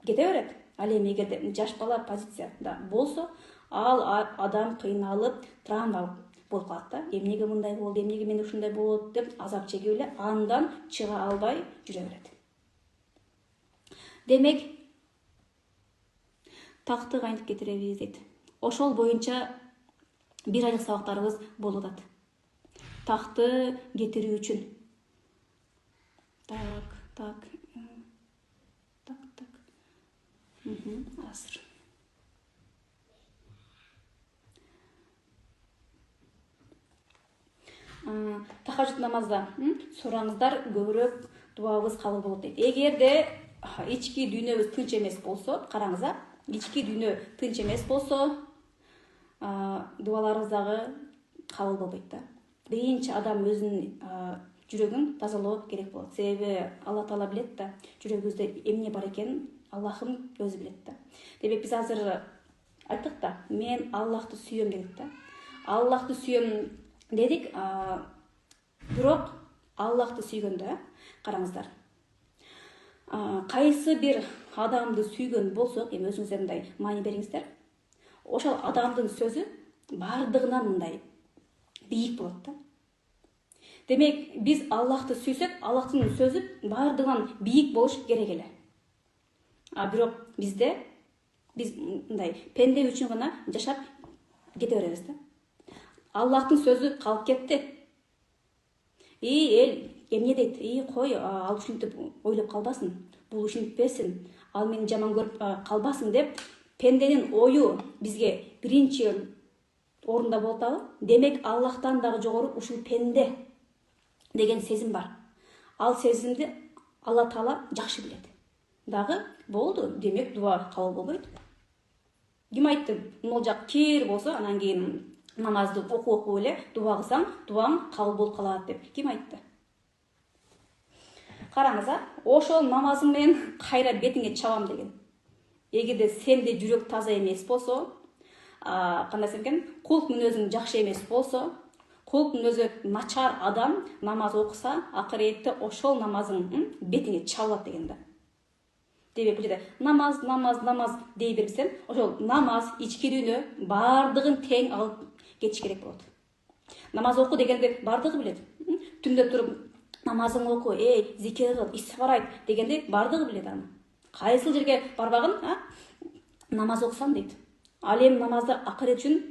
кете берет. Ал эми эгерде жаш бала позицияда болсо, ал адам кыйналып травма болуп калат да. Эмнеге мындай болду, эмнеге мен ушундай болот деп азап чегип эле андан чыга албай жүрө берет. Демек, такты кантип кетиребиз дейт. Ошол боюнча бир айлык сабактарыбыз болуп атат. Такты кетирүү үчүн. Так. Азыр. Тахажжуд намазда сураңыздар, көбүрөөк дуабыз кабыл болот дейт. Эгерде ички дүйнөбүз тынч эмес болсо, караңыз, ички дүйнө тынч эмес болсо, дубаларыбыз дагы кабыл болбойт да. Биринчи адам өзүнүн жүрөгүн тазалоо керек болот. Себеби Алла Таала билет да, жүрөгүбүздө эмне бар экенин Аллахым өзү билет да. Демек биз азыр айттык да, мен Аллахты сүйөм дедик да. Аллахты сүйөм дедик, бирок Аллахты сүйгөндө, караңыздар, кайсы бир адамды сүйгөн болсок, эми өзүңүздөр мындай маани бериңиздер. Ошол адамдын сөзү бардыгынан мындай бийик болот да. Демек, биз Аллахты сүйсөк, Аллахтын сөзү бардыгынан бийик болуш керек эле. Бирок биз мындай пенде үчүн гана жашап кете беребиз да. Аллахтын сөзү калып кетти. Эл эмне дейт? Кой, ал ушинтип ойлоп калбасын, бул ушинтпесин, ал мени жаман көрүп калбасын деп пенденин ою бизге биринчи орунда болуп атабы? Демек, Аллахтан дагы жогору ушул пенде деген сезим бар. Ал сезимди Алла Таала жакшы билет. Дагы болду, демек дуа кабыл болбойт. Ким айтты? Могул жак кир болсо, анан кийин намазды окуп эле дуа кылсаң, дуаң кабыл болуп калат деп ким айтты? Караңыз, ошол намазың менен кайра бетиңе чабам деген. Эгерде сенде жүрөк таза эмес болсо, кандай десем экен, кулк мүнөзүң жакшы эмес болсо, кулк мүнөзү начар адам намаз окуса, акыретте ошол намазың бетиңе чабылат деген да. Демек, бул жерде намаз дей берсем, ошол намаз, ички дүйнө бардыгын тең алып кетиш керек болот. Намаз оку дегенде бардыгы билет. Түндө туруп намазың оку, зикир кыл, истигфар айт дегенде бардыгы билет аны. Кайсыл жерге барбагын, намаз окусам дейт. Ал эми намазды акырет үчүн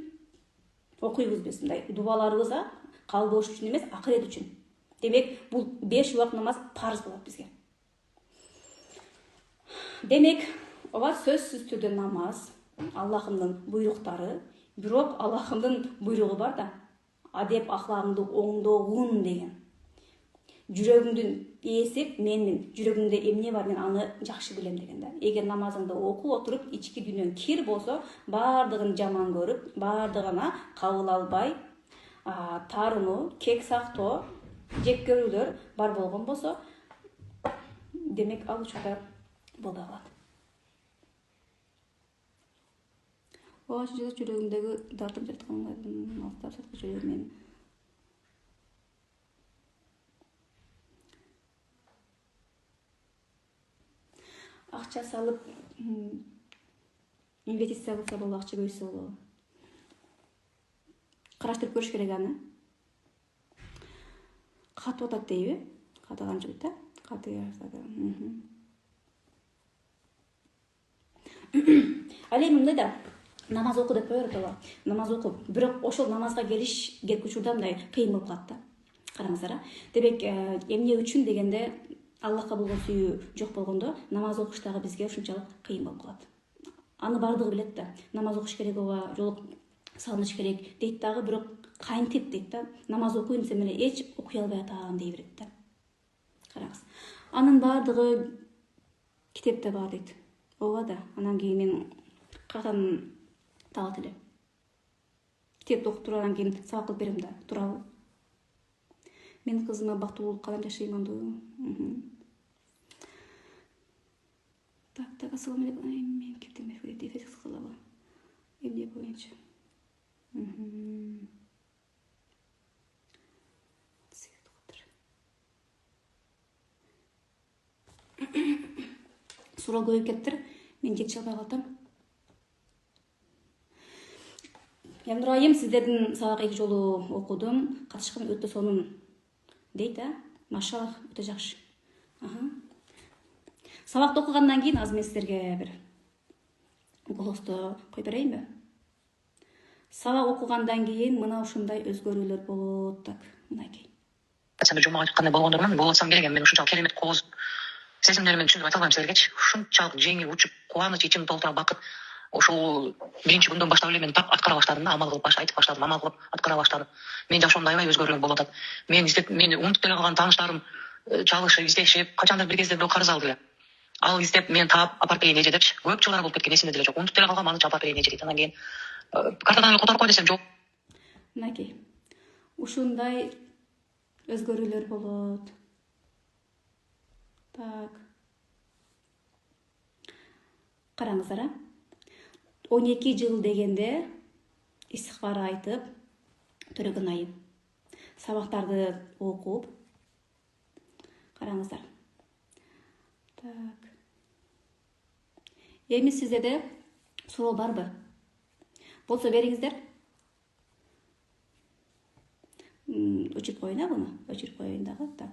окуйбуз биз, мындай дубаларыбыз кабыл болуш үчүн эмес, акырет үчүн. Демек, бул 5 убак намаз парыз болот бизге. Демек, ооба сөзсүз түрдө намаз Аллахымдын буйруктары, бирок Аллахымдын буйругу бар да, адеп ахлагыңды оңдогун деген. Жүрөгүңдүн ээси менин, жүрөгүңдө эмне бар, мен аны жакшы билем деген да. Эгер намазыңды окуп отуруп, ички дүйнөң кир болсо, бардыгын жаман көрүп, бардыгына кабыл албай, таарынуу, кек сактоо, жек көрүүлөр бар болгон болсо, демек ал учурда болбой калат. Ошол жерде жүрөгүңдөгү дартып жаткан жүрөгүм менин. Акча салып, инвестиция кылса болобу, акча көбөйтсө болобу. Караштырып көрүш керек аны. Катып атат дейби? Катаган жок да? Ал эми мындай да, намаз оку деп коет ооба. Намаз оку, бирок ошол намазга келип учурда мындай кыйын болуп калат да. Караңыздар, демек, эмне үчүн дегенде Аллахка болгон сүйүү жок болгондо, намаз окуш дагы бизге ушунчалык кыйын болуп калат. Аны бардыгы билет да. Намаз окуш керек ооба, жолук салыныш керек дейт дагы, бирок кантип дейт да. Намаз окуйм десем эле эч окуй албай атам дей берет да. Караңыз. Анын бардыгы китепте бар дейт. Ооба да. Анан кийин мен катан табат элем. Китепти окуп туруп анан кийин сабак кылып берем да. Турабы? Мен кызыма бактылуулук каалайм, жашаймандуу. Так, ассаламу алейкум. Мен кептем эффектив кылабы. Эмне боюнча. Суроо көбөйүп кетиптир. Мен жетише албай калдым. Нурайым, сиздердин сабак 2 жолу окудум. Катышкан өтө сонун дейт, машаллах, өтө жакшы. Сабакты окугандан кийин азыр мен сиздерге бир голосто коюп берейинби? Сабак окугандан кийин мына ушундай өзгөрүүлөр болот. Так, мынакей. Сен жумага айткандай болгондормун, болсам керек, мен ушунчалык керемет кооз сезимдериммен түшүндүрүп айта албайм силергечи. Ушунчалык жеңил, учуп, кубаныч, ичим толтура бакыт. Ошол биринчи күндөн баштап эле мен так аткара баштадым да, амал кылып айтып баштадым, амал кылып аткара баштадым. Мен жашоомдо аябай өзгөрүүлөр болуп атат. Мени унутуп деле калган тааныштарым чалышып, издешип, качандыр бир кезде бирөө карыз алды эле. Ал издеп мен таап апарып берейин эже депчи. Көп жылдар болуп кеткен, эсимде деле жок. Унутуп деле калгам, аны апарып берейин эже дейт. Андан кийин картадан которуп кой десем жок. Мынакей. Ушундай өзгөрүүлөр болот. Так. Караңыздар, 12 жыл дегенде истихбар айтып, төрөгөн айым. Сабактарды окуп. Караңыздар. Так. Эми сиздерде суроо барбы? Болсо бериңиздер. Өчүрүп коеюн буну. Өчүрүп коеюн дагы. Так.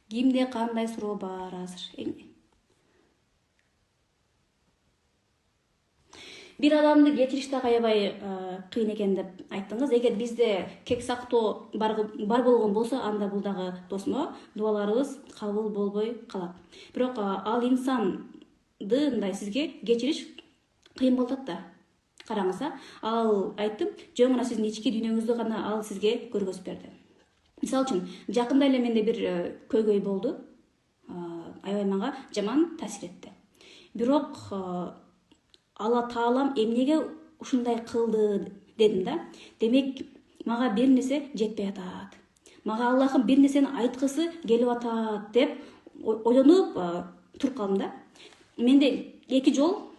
Кимде кандай суроо бар азыр? Бир адамды кетириш да аябай кыйын экен деп айттыңыз. Эгер бизде кек сактоо бар болгон болсо, анда бул дагы тосмо дуаларыбыз кабыл болбой калат. Бирок ал инсанды мындай сизге кечириш кыйын болуп атат да. Караңыз, ал айттым, жөн гана сиздин ички дүйнөңүздү гана ал сизге көргөзүп берди. Мисалы үчүн, жакында эле менде бир көйгөй болду. Аябай мага жаман таасир этти. Бирок Алла Таалам эмнеге ушундай кылды дедим да. Демек, мага бир нерсе жетпей атат. Мага Аллахым бир нерсени айткысы келип атат деп ойлонуп туруп калдым да. Менде 2 жол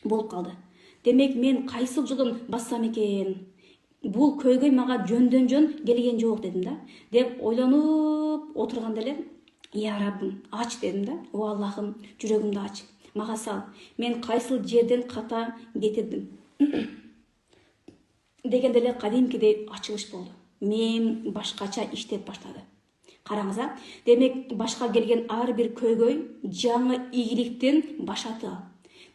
болуп калды. Демек, мен кайсыл жолдон бассам экен? Бул көйгөй мага жөндөн жөн келген жок дедим да. Деп ойлонуп отурганда эле, я Раббым, ач дедим да. О Аллахым, жүрөгүмдү ач. Мага сал. Мен кайсыл жерден ката кетирдим? Дегенде эле кадимкидей ачылыш болду. Мен башкача иштеп баштады. Караңыз, демек башка келген ар бир көйгөй жаңы ийгиликтин башаты.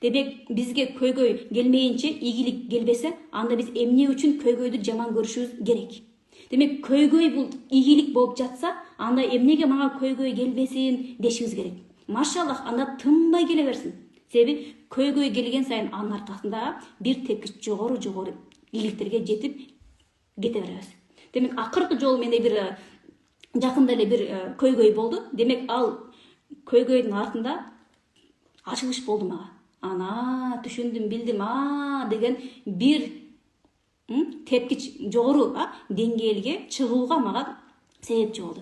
Демек, бизге көйгөй келмейинче, ийгилик келбесе, анда биз эмне үчүн көйгөйдү жаман көрүшүбүз керек? Демек, көйгөй бул ийгилик болуп жатса, анда эмнеге мага көйгөй келбесин дешибиз керек. Машаллах, анда тынбай келе берсин. Себеби көйгөй келген сайын анын аркасында бир тепкич жогору ийгиликтерге жетип кете беребиз. Демек, акыркы жолу менде бир жакында эле бир көйгөй болду. Демек, ал көйгөйдүн артында ачылыш болду мага. Ана түшүндүм, билдим, деген бир тепкич жогору деңгээлге чыгууга мага себепчи болду.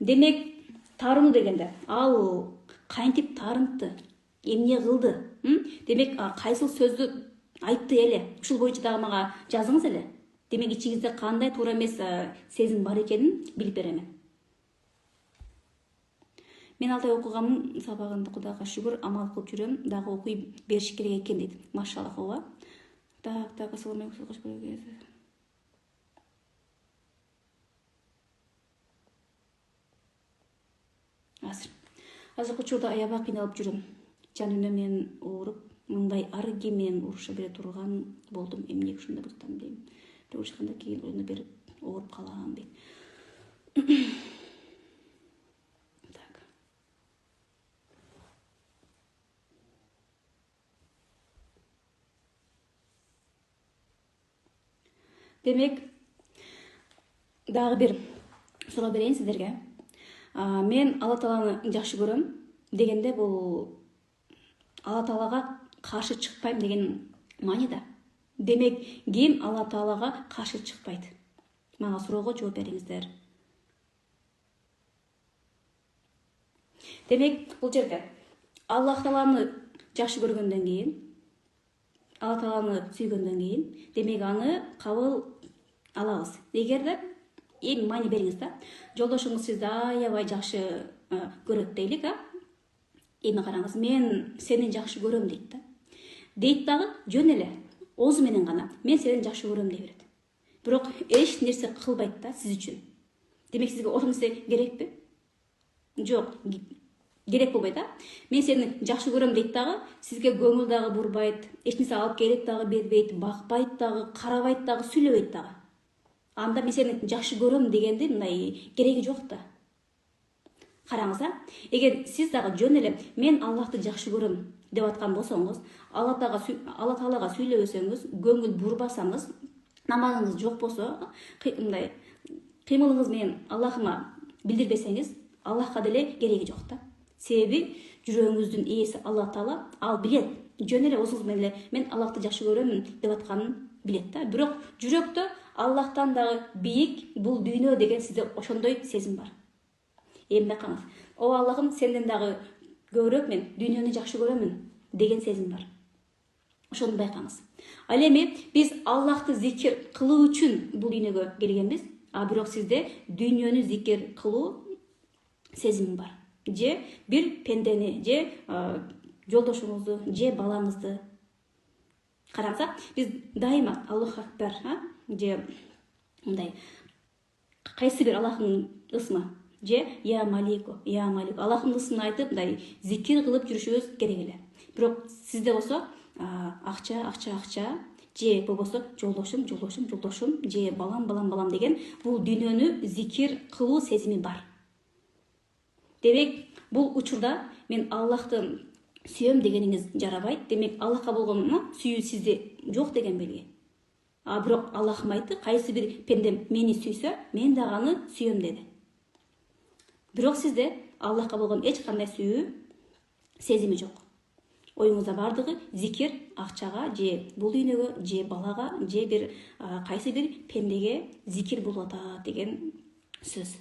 Демек, тарынуу дегенде, ал кантип тарынтты, эмне кылды? Демек, кайсыл сөздү айтты эле? Ушул боюнча дагы мага жазыңыз эле. Демек, ичиңизде кандай туура эмес сезим бар экенин билип беремин. Мен алтай окуганмын, сабагында Кудайга шүгүр, амал кылып жүрөм, дагы окуй бериш керек экен дейт. Машаллах, ооба. Так, ассаламу алейкум. Азыр учурда аябай кыйналып жүрөм. Жан дүйнөм менен ооруп, мындай ар ким менен уруша бере турган болдум. Эмне ушундай болуп атам дейм. Бирок ушканда кийин ойлонуп берип ооруп калам дейт. Демек, дагы бир суроо берейин сиздерге. Мен Алла Тааланы жакшы көрөм дегенде, бул Алла Таалага каршы чыкпайм деген маанида. Демек, ким Алла Таалага каршы чыкпайт? Мага суроого жооп бериңиздер. Демек, бул жерде Аллах Тааланы жакшы көргөндөн кийин, Алла Тааланы сүйгөндөн кийин, демек аны кабыл алабыз. Эгерде эми маани бериңиз да, жолдошуңуз сизди аябай жакшы көрөт дейлик, эми караңыз, мен сени жакшы көрөм дейт да. Дейт дагы жөн эле, оозу менен гана мен сени жакшы көрөм дей берет. Бирок эч нерсе кылбайт да сиз үчүн. Демек сизге ошол нерсе керекпи? Жок, керек болбойт, Мен сени жакшы көрөм дейт дагы, сизге көңүл дагы бурбайт, эч нерсе алып келип дагы бербейт, бакпайт дагы, карабайт дагы, сүйлөбөйт дагы. Анда мен сени жакшы көрөм дегенди мындай кереги жок да. Караңыз, эгер сиз дагы жөн эле мен Аллахты жакшы көрөм деп аткан болсоңуз, Алла Таалага сүйлөбөсөңүз, көңүл бурбасаңыз, намазыңыз жок болсо, мындай кыймылыңыз менен Аллахыма билдирбесеңиз, Аллахка деле кереги жок да. Себеби жүрөгүңүздүн ээси Алла Таала, ал билет. Жөн эле оозуңуз менен эле мен Аллахты жакшы көрөмүн деп атканын билет да. Бирок жүрөктө Аллахтан дагы бийик бул дүйнө деген сизде ошондой сезим бар. Эми байкаңыз, о Аллахым, сенден дагы көбүрөөк мен дүйнөнү жакшы көрөмүн деген сезим бар. Ошону байкаңыз. Ал эми биз Аллахты зикир кылуу үчүн бул дүйнөгө келгенбиз, бирок сизде дүйнөнү зикир кылуу сезими бар. Же бир пендени, же жолдошуңузду, же балаңызды. Караңыз, биз дайыма Аллаху акбар, же мындай кайсы бир Аллахтын ысмы, же я малику, Аллахтын ысмын айтып, мындай зикир кылып жүрүшүбүз керек эле. Бирок сизде болсо акча, же болбосо жолдошум, же балам деген бул дүйнөнү зикир кылуу сезими бар. Демек, бул учурда мен Аллахты сүйөм дегениңиз жарабайт. Демек, Аллахка болгон сүйүү сизде жок деген белги. Бирок Аллахым айтты, кайсы бир пендем мени сүйсө, мен дагы аны сүйөм деди. Бирок сизде Аллахка болгон эч кандай сүйүү сезими жок. Оюңузда бардыгы зикир акчага, же бул дүйнөгө, же балага, же бир кайсы бир пендеге зикир болуп атат деген сөз.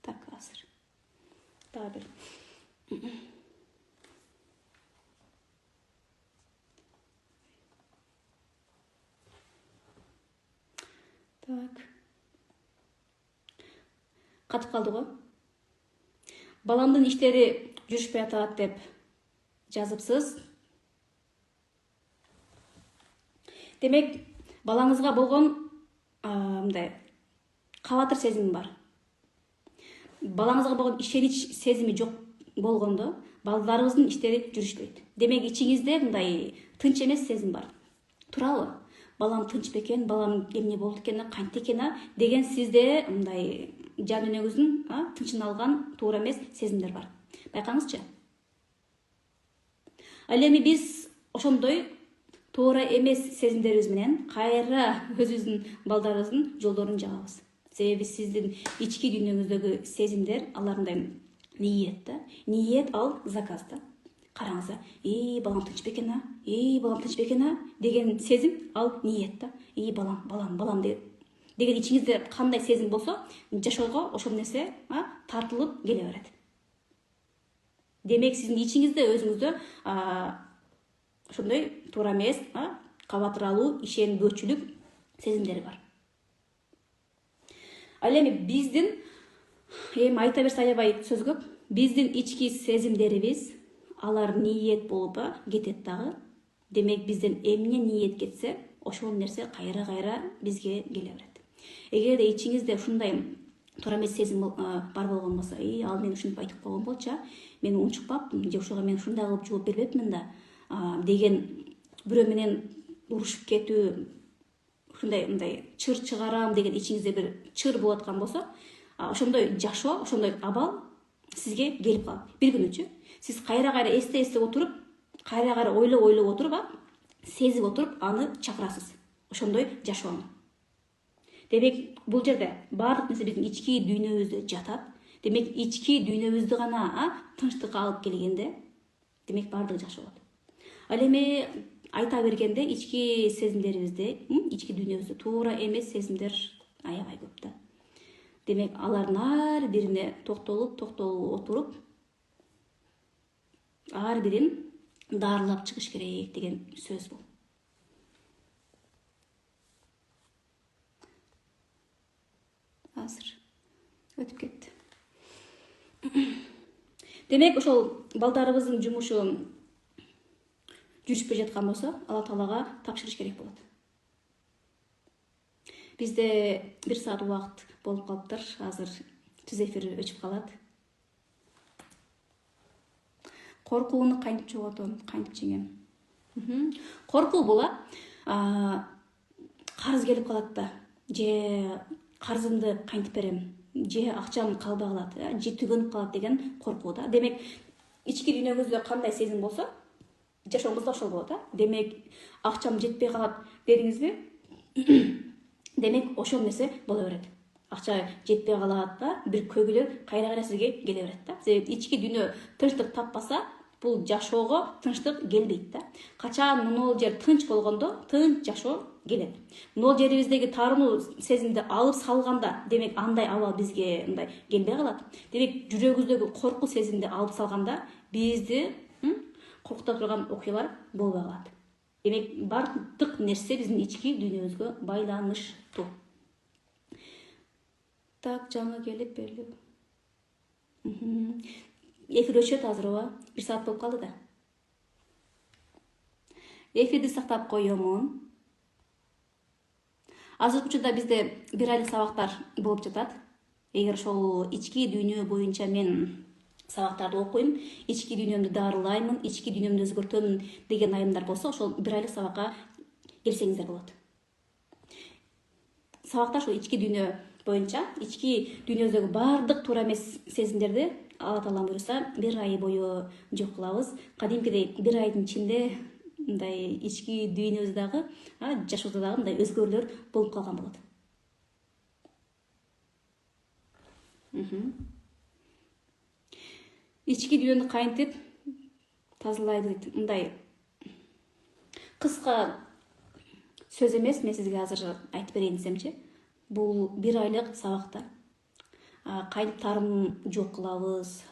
Так, азыр. Дагы бир. Так. Катып калды го. Баламдын иштери жүрүшпөй атат деп жазыпсыз. Демек, балаңызга болгон мындай кабатыр сезими бар. Балаңызга болгон ишенич сезими жок болгондо, балдарыбыздын иштери жүрүшпөйт. Демек, ичиңизде мындай тынч эмес сезим бар. Туурабы? Балам тынч бекен, балам эмне болду экен, кантип экен деген сизде мындай жан дүйнөңүздүн тынчын алган туура эмес сезимдер бар. Байкаңызчы. Ал эми биз ошондой туура эмес сезимдерибиз менен кайра өзүбүздүн балдарыбыздын жолдорун жагабыз. Себеби сиздин ички дүйнөңүздөгү сезимдер, алар мындай ниет да. Ниет ал заказ да. Караңыз, балам тынч бекен, балам тынч бекен деген сезим ал ниет да. Балам деген ичиңизде кандай сезим болсо, жашоого ошол нерсе тартылып келе берет. Демек, сиздин ичиңизде өзүңүздө ошондой туура эмес, кабатыралуу, ишенбөөчүлүк сезимдери бар. Ал эми биздин, айта берсе аябай сөз көп, биздин ички сезимдерибиз, алар ниет болуп кетет дагы. Демек, бизден эмне ниет кетсе, ошол нерсе кайра бизге келе берет. Эгерде ичиңизде ушундай туура эмес сезим бар болгон болсо, ал мен ушинтип айтып койгон болчу, мен унчукпаптым, же ушуга мен ушундай кылып жооп бербепмин да деген бирөө менен урушуп кетүү, ушундай мындай чыр чыгарам деген ичиңизде бир чыр болуп аткан болсо, ошондой жашоо, ошондой абал сизге келип калат. Бир күнүчү сиз кайра эстеп отуруп, кайра ойлоп отуруп, сезип отуруп аны чакырасыз. Ошондой жашоону. Демек, бул жерде баардык нерсе биздин ички дүйнөбүздө жатат. Демек, ички дүйнөбүздү гана тынчтыкка алып келгенде, демек баардыгы жакшы болот. Ал эми айта бергенде ички сезимдерибизде, ички дүйнөбүздө туура эмес сезимдер аябай көп да. Демек, алардын ар бирине токтолуп отуруп, ар бирин дарылап чыгыш керек деген сөз бул. Азыр өтүп кетти. Демек, ошол балдарыбыздын жумушу жүрүшпөй жаткан болсо, Алла Таалага тапшырыш керек болот. Бизде 1 саат убакыт болуп калыптыр. Азыр түз эфир өчүп калат. Коркууну кантип жоготом, кантип жеңем? Коркуу бул карыз келип калат да, же карзымды кантип берем, же акчам калбай калат, же түгөнүп калат деген коркуу да. Демек, ички дүйнөңүздө кандай сезим болсо, жашооңуз да ошол болот. Демек, акчам жетпей калат дедиңизби? Демек, ошол нерсе боло берет. Акча жетпей калат да, бир көйгүлөр кайра сизге келе берет да. Себеби ички дүйнө тынчтык таппаса, бул жашоого тынчтык келбейт да. Качан могул жер тынч болгондо, тынч жашоо келет. Могул жерибиздеги таарынуу сезимди алып салганда, демек андай абал бизге мындай келбей калат. Демек, жүрөгүбүздөгү коркуу сезимди алып салганда, бизди коркута турган окуялар болбой калат. Демек, бардык нерсе биздин ички дүйнөбүзгө байланыштуу. Так, жаңы келип берилип. Эфир өчөт азыр, ооба. 1 саат болуп калды да. Эфирди сактап коемун. Азыркы учурда бизде 1 айлык сабактар болуп жатат. Эгер ошол ички дүйнө боюнча мен сабактарды окуйм, ички дүйнөмдү дарылаймын, ички дүйнөмдү өзгөртөмүн деген айымдар болсо, ошол 1 айлык сабакка келсеңиздер болот. Сабакта ошол ички дүйнө боюнча, ички дүйнөбүздөгү бардык туура эмес сезимдерди Алла Таалам буйруса 1 ай бою жок кылабыз. Кадимкидей 1 айдын ичинде мындай ички дүйнөбүздөгү, жашоодо дагы мындай өзгөрүүлөр болуп калган болот. Ички дүйнөнү кантип тазалайды дейт. Мындай кыска сөз эмес, мен сизге азыр айтып берейин десемчи. Бул 1 айлык сабакта кантип таарым жок кылабыз,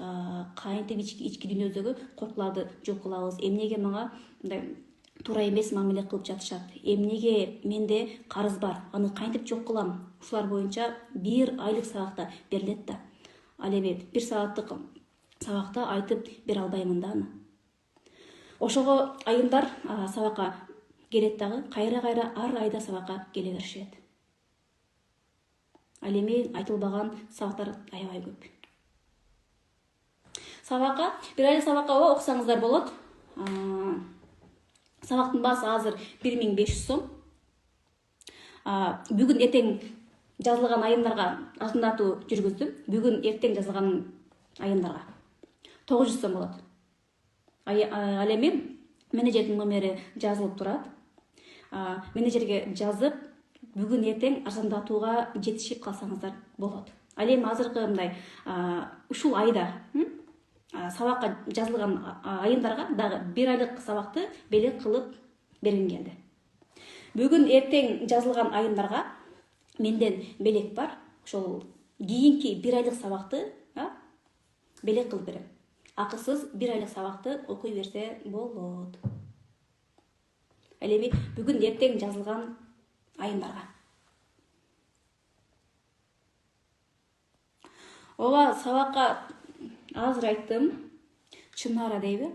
кантип ички дүйнөбүздөгү коркууларды жок кылабыз, эмнеге мага мындай туура эмес мамиле кылып жатышат, эмнеге менде карыз бар, аны кантип жок кылам, ушулар боюнча 1 айлык сабакта берилет да. Ал эми 1 сааттык сабакта айтып бере албаймын да аны. Ошого айымдар сабакка келет дагы, кайра ар айда сабакка келе беришет. Ал эми айтылбаган сабактар аябай көп. Сабакка, 1 айлык сабакка окусаңыздар болот. Сабактын баасы азыр 1500 сом. Бүгүн эртең жазылган айымдарга арзандатуу жүргүздүм. Бүгүн эртең жазылган айымдарга 900 сом болот. Ал эми менеджердин номери жазылып турат. Менеджерге жазып, бүгүн эртең арзандатууга жетишип калсаңыздар болот. Ал эми азыркы мындай ушул айда сабакка жазылган айымдарга дагы 1 айлык сабакты белек кылып берген келди. Бүгүн эртең жазылган айымдарга менден белек бар. Ошол кийинки 1 айлык сабакты белек кылып берем. Акысыз 1 айлык сабакты окуй берсе болот. Ал эми бүгүн эртең жазылган айымдарга. Ооба, сабакка азыр айттым. Чынара дейби?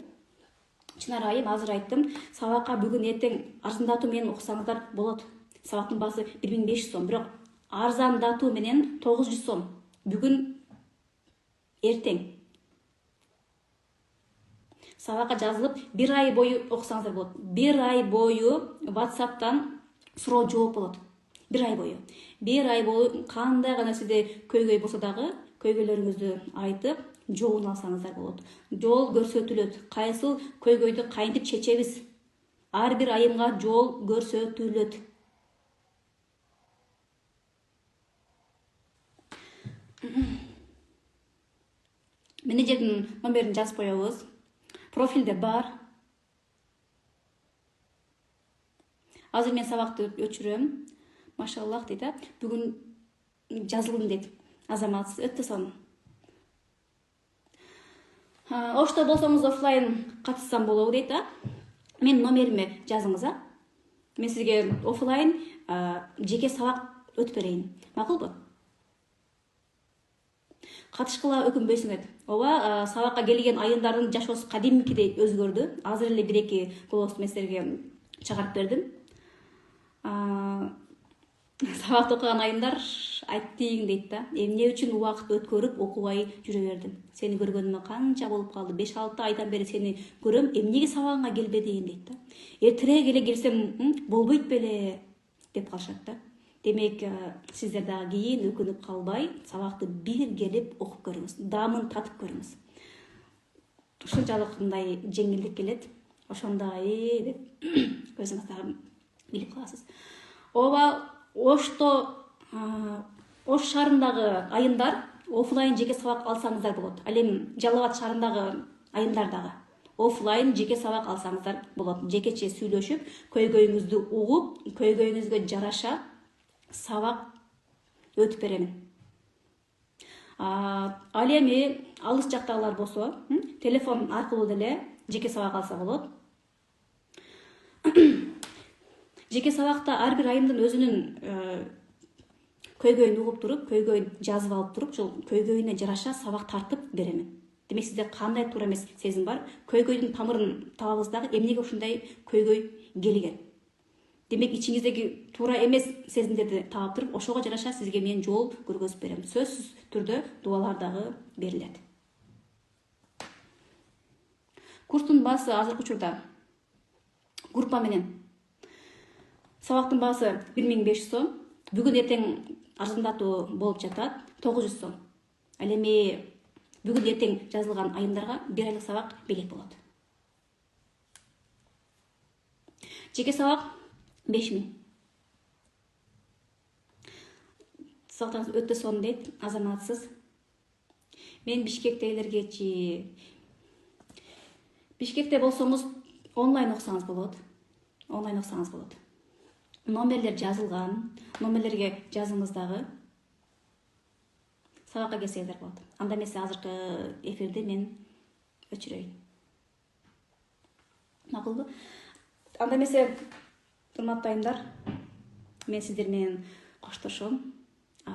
Чынара айым азыр айттым. Сабакка бүгүн эртең арзандатуу менен окусаңыздар болот. Сабактын баасы 1500 сом, бирок арзандатуу менен 900 сом. Бүгүн эртең сабакка жазылып 1 ай бою окусаңыздар болот. 1 ай бою WhatsApp'тан суроо жооп болот. 1 ай бою. 1 ай бою кандай гана сизде көйгөй болсо дагы көйгөйлөрүңүздү айтып, жообун алсаңыздар болот. Жол көрсөтүлөт. Кайсыл көйгөйдү кантип чечебиз? Ар бир айымга жол көрсөтүлөт. Менеджердин номерин жазып коебуз. Профилде бар. Азыр мен сабакты өчүрөм. Машаллах дейт. Бүгүн жазылдым дейт. азаматсыз, өтө сонун. Ошто болсоңуз офлайн катышсам болобу дейт, Мен номериме жазыңыз, Мен сизге офлайн жеке сабак өтүп берейин. Макулбу? Катышкыла өкүнбөйсүңөр. Ооба, сабакка келген айындардын жашоосу кадимкидей өзгөрдү. Азыр эле бир-эки голос мен силерге чыгарып бердим. Сабакты окуган айындар айттың дейт да. Эмне үчүн убакыт өткөрүп окубай жүрө бердим? Сени көргөнүмө канча болуп калды? 5-6 айдан бери сени көрөм, эмнеге сабагыңа келбедиң дейт да. Эртерээк эле келсем болбойт беле деп калышат да. Демек, сиздер дагы кийин өкүнүп калбай, сабакты бир келип окуп көрүңүз, даамын татып көрүңүз. Ушунчалык мындай жеңилдик келет. Ошондой деп өзүңүз дагы билип каласыз. Ооба, Ош шаарындагы айындар офлайн жеке сабак алсаңыздар болот. Ал эми Жалал Абад шаарындагы айындар дагы офлайн жеке сабак алсаңыздар болот. Жекече сүйлөшүп, көйгөйүңүздү угуп, көйгөйүңүзгө жараша сабак өтүп беремин. Ал эми алыс жактагылар болсо, телефон аркылуу деле жеке сабак алса болот. Жеке сабакта ар бир айымдын өзүнүн көйгөйүн угуп туруп, көйгөйүн жазып алып туруп, ошол көйгөйүнө жараша сабак тартып беремин. Демек, сизде кандай туура эмес сезим бар? Көйгөйдүн тамырын табабыз дагы, эмнеге ушундай көйгөй келген? Демек, ичиңиздеги туура эмес сезимдерди таап туруп, ошого жараша сизге мен жол көргөзүп берем. Сөзсүз түрдө дубалар дагы берилет. Курстун баасы азыркы учурда группа менен сабактын баасы 1500 сом. Бүгүн эртең арзандатуу болуп жатат, 900 сом. Ал эми бүгүн эртең жазылган айымдарга 1 айлык сабак белек болот. Жеке сабак 5000. Сабактарыңыз өтө сонун дейт, азаматсыз. Мен Бишкектегилергечи. Бишкекте болсоңуз онлайн окусаңыз болот. Онлайн окусаңыз болот. Номерлер жазылган, номерлерге жазыңыз дагы. Сабакка келсеңиздер болот. Анда эмесе азыркы эфирди мен өчүрөйүн. Макулбу? Анда эмесе, урматтуу айымдар, мен сиздер менен коштошом.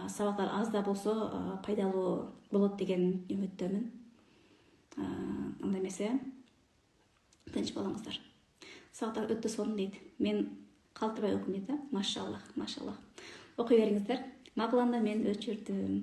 Сабактар аз да болсо пайдалуу болот деген үмүттөмүн. Анда эмесе, тынч болуңуздар. Сабактар өтө сонун дейт. Мен калтырбай окуйм дейт, машаллах, машаллах. Окуй бериңиздер. Макул, анда мен өчүрдүм.